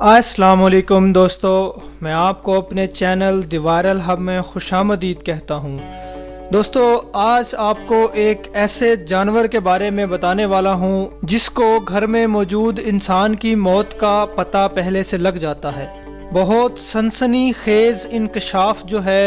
अस्सलाम वालेकुम दोस्तों, मैं आपको अपने चैनल द वायरल हब में खुशामदीद कहता हूँ। दोस्तों, आज आपको एक ऐसे जानवर के बारे में बताने वाला हूँ जिसको घर में मौजूद इंसान की मौत का पता पहले से लग जाता है। बहुत सनसनी खेज इंकशाफ जो है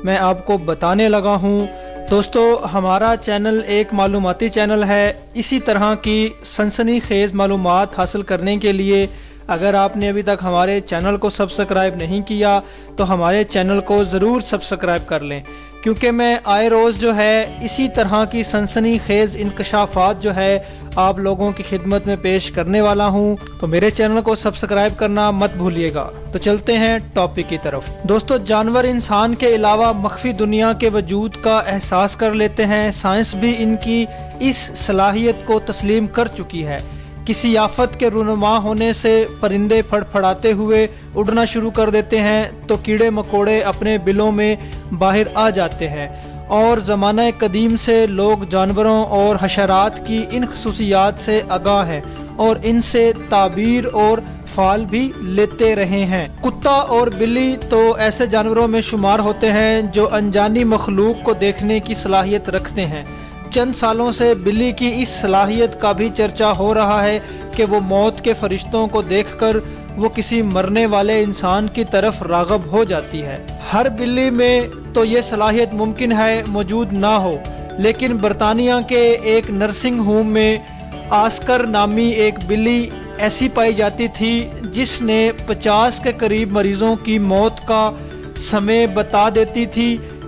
मैं आपको बताने लगा हूँ। दोस्तों, हमारा चैनल एक मालूमाती चैनल है। इसी तरह की सनसनी खेज मालूमात हासिल करने के लिए अगर आपने अभी तक हमारे चैनल को सब्सक्राइब नहीं किया तो हमारे चैनल को ज़रूर सब्सक्राइब कर लें, क्योंकि मैं आए रोज़ जो है इसी तरह की सनसनी खेज़ इंकशाफात जो है आप लोगों की खिदमत में पेश करने वाला हूं। तो मेरे चैनल को सब्सक्राइब करना मत भूलिएगा। तो चलते हैं टॉपिक की तरफ। दोस्तों, जानवर इंसान के अलावा मख्फी दुनिया के वजूद का एहसास कर लेते हैं। साइंस भी इनकी इस सलाहियत को तस्लीम कर चुकी है। किसी आफत के रुनुमा होने से परिंदे फड़फड़ाते हुए उड़ना शुरू कर देते हैं तो कीड़े मकोड़े अपने बिलों में बाहर आ जाते हैं। और ज़माना कदीम से लोग जानवरों और हशरात की इन खसूसियात से आगाह हैं और इनसे ताबीर और फाल भी लेते रहे हैं। कुत्ता और बिल्ली तो ऐसे जानवरों में शुमार होते हैं जो अनजानी मखलूक को देखने की सलाहियत रखते हैं। चंद सालों से बिल्ली की इस सलाहियत का भी चर्चा हो रहा है कि वो मौत के फरिश्तों को देखकर वो किसी मरने वाले इंसान की तरफ राग़ब हो जाती है। हर बिल्ली में तो ये सलाहियत मुमकिन है मौजूद ना हो, लेकिन बरतानिया के एक नर्सिंग होम में आस्कर नामी एक बिल्ली ऐसी पाई जाती थी जिसने 50 के करीब मरीजों की मौत का समय बता देती थी।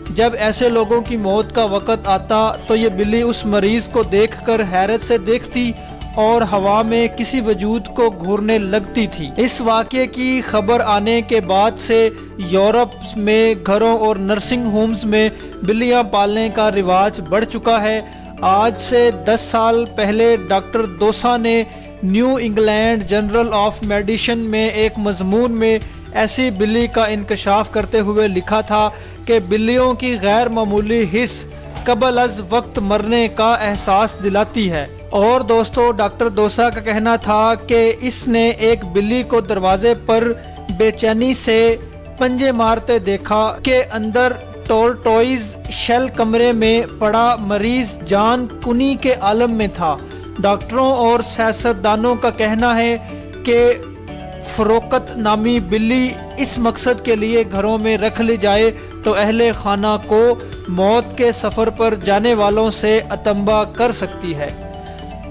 जब ऐसे लोगों की मौत का वक़्त आता तो ये बिल्ली उस मरीज को देखकर हैरत से देखती और हवा में किसी वजूद को घूरने लगती थी। इस वाक़े की खबर आने के बाद से यूरोप में घरों और नर्सिंग होम्स में बिल्लियां पालने का रिवाज बढ़ चुका है। आज से 10 साल पहले डॉक्टर दोसा ने new England journal of medicine में एक मजमून में ऐसी बिल्ली का इंकशाफ करते हुए लिखा था कि बिल्लियों की गैर मामूली हिस्स कबल अज वक्त मरने का एहसास दिलाती है। और दोस्तों, डॉक्टर दोसा का कहना था कि इसने एक बिल्ली को दरवाजे पर बेचैनी से पंजे मारते देखा कि अंदर टोर्टोइज शेल कमरे में पड़ा मरीज जान कुनी के आलम में था। डॉक्टरों और सियासतदानों का कहना है कि फरोकत नामी बिल्ली इस मकसद के लिए घरों में रख ली जाए तो अहले खाना को मौत के सफ़र पर जाने वालों से अतंबा कर सकती है।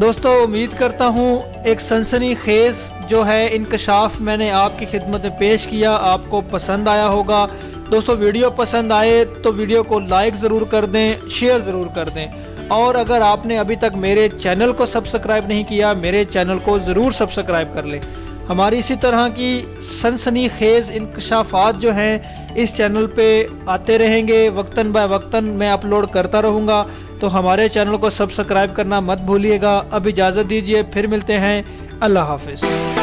दोस्तों, उम्मीद करता हूँ एक सनसनी खेज जो है इंकशाफ मैंने आपकी खिदमत में पेश किया आपको पसंद आया होगा। दोस्तों, वीडियो पसंद आए तो वीडियो को लाइक ज़रूर कर दें, शेयर ज़रूर कर दें। और अगर आपने अभी तक मेरे चैनल को सब्सक्राइब नहीं किया, मेरे चैनल को ज़रूर सब्सक्राइब कर लें। हमारी इसी तरह की सनसनी खेज इंकशाफात जो हैं इस चैनल पे आते रहेंगे। वक्तन बाय वक्तन मैं अपलोड करता रहूँगा, तो हमारे चैनल को सब्सक्राइब करना मत भूलिएगा। अब इजाज़त दीजिए, फिर मिलते हैं। अल्लाह हाफिज़।